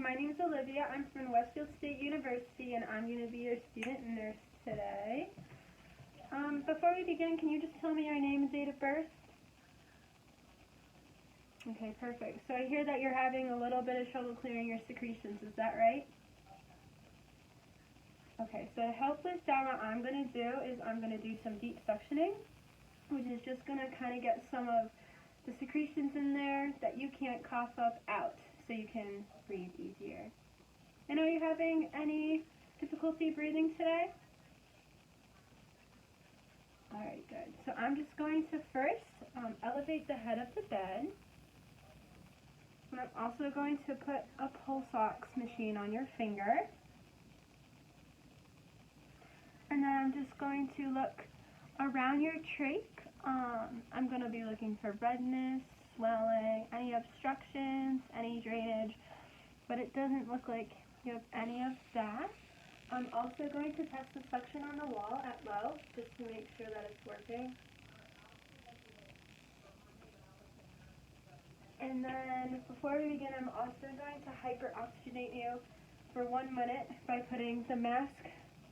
my name is Olivia. I'm from Westfield State University, and I'm going to be your student nurse today. Before we begin, can you just tell me your name and date of birth? Okay, perfect. So I hear that you're having a little bit of trouble clearing your secretions. Is that right? Okay, so to help with that, what I'm going to do is I'm going to do some deep suctioning, which is just going to kind of get some of the secretions in there that you can't cough up out, so you can breathe easier. And are you having any difficulty breathing today? Alright, good. So I'm just going to first elevate the head of the bed. And I'm also going to put a pulse ox machine on your finger. And then I'm just going to look around your trach. I'm going to be looking for redness, swelling, any obstructions, any drainage, but it doesn't look like you have any of that. I'm also going to test the suction on the wall at low, just to make sure that it's working. And then before we begin, I'm also going to hyperoxygenate you for 1 minute by putting the mask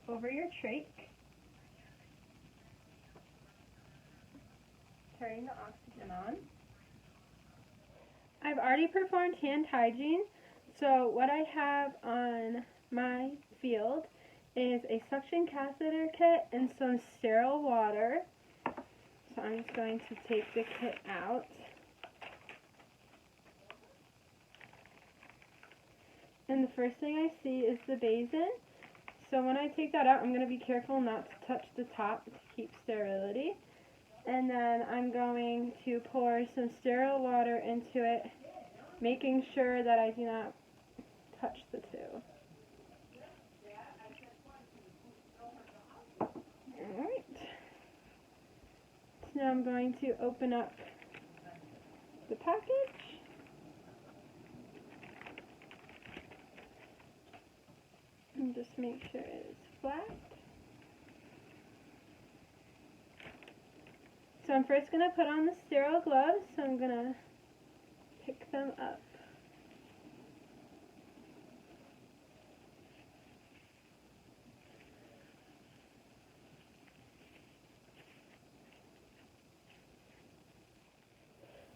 over your trach. Turning the oxygen on. I've already performed hand hygiene, so what I have on my field is a suction catheter kit and some sterile water. So I'm just going to take the kit out. And the first thing I see is the basin. So when I take that out, I'm going to be careful not to touch the top to keep sterility. And then I'm going to pour some sterile water into it, making sure that I do not touch the two. Alright. So now I'm going to open up the package. And just make sure it is flat. So I'm first going to put on the sterile gloves, so I'm going to pick them up.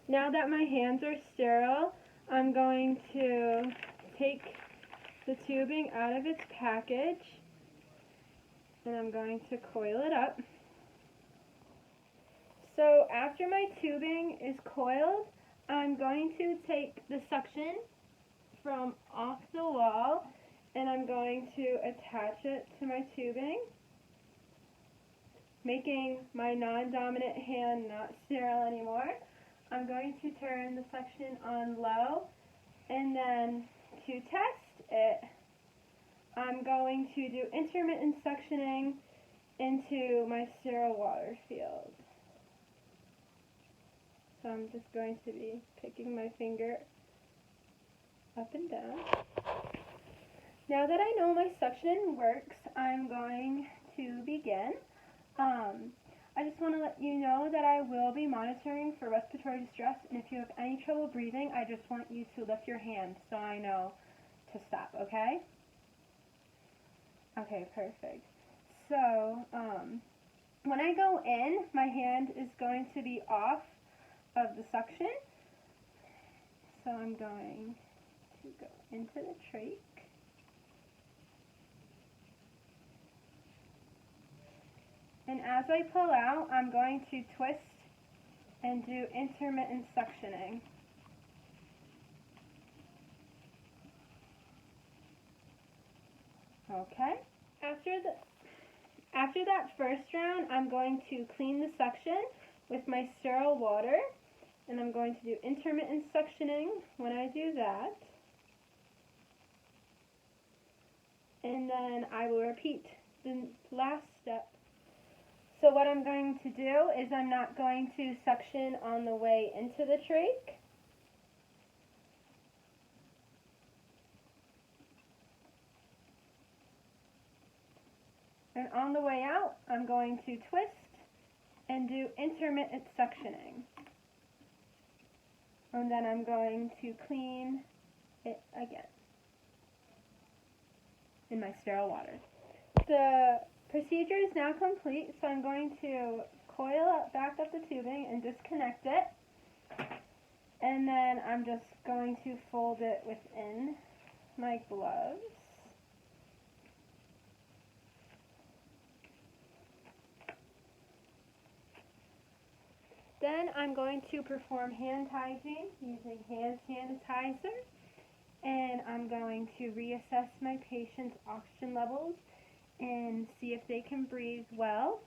Now that my hands are sterile, I'm going to take the tubing out of its package, and I'm going to coil it up. So after my tubing is coiled, I'm going to take the suction from off the wall, and I'm going to attach it to my tubing, making my non-dominant hand not sterile anymore. I'm going to turn the suction on low, and then to test it, I'm going to do intermittent suctioning into my sterile water field. So I'm just going to be picking my finger up and down. Now that I know my suction works, I'm going to begin. I just want to let you know that I will be monitoring for respiratory distress, and if you have any trouble breathing, I just want you to lift your hand so I know to stop, okay? Okay, perfect. So, when I go in, my hand is going to be off of the suction. So I'm going to go into the trach. And as I pull out, I'm going to twist and do intermittent suctioning. Okay. After that first round, I'm going to clean the suction with my sterile water, and I'm going to do intermittent suctioning when I do that. And then I will repeat the last step. So what I'm going to do is I'm not going to suction on the way into the trach. And on the way out, I'm going to twist and do intermittent suctioning. And then I'm going to clean it again. in my sterile water. The procedure is now complete, so I'm going to back up the tubing and disconnect it. And then I'm just going to fold it within my gloves. Then I'm going to perform hand hygiene using hand sanitizer. And I'm going to reassess my patient's oxygen levels and see if they can breathe well.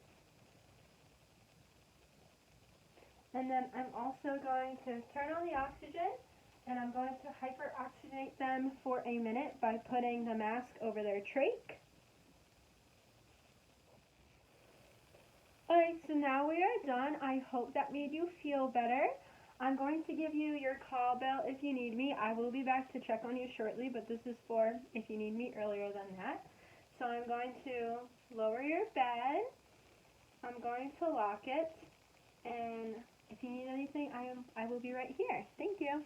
And then I'm also going to turn on the oxygen, and I'm going to hyperoxygenate them for a minute by putting the mask over their trach. Alright, so now we are done. I hope that made you feel better. I'm going to give you your call bell if you need me. I will be back to check on you shortly, but this is for if you need me earlier than that. So I'm going to lower your bed. I'm going to lock it, and if you need anything, I will be right here. Thank you.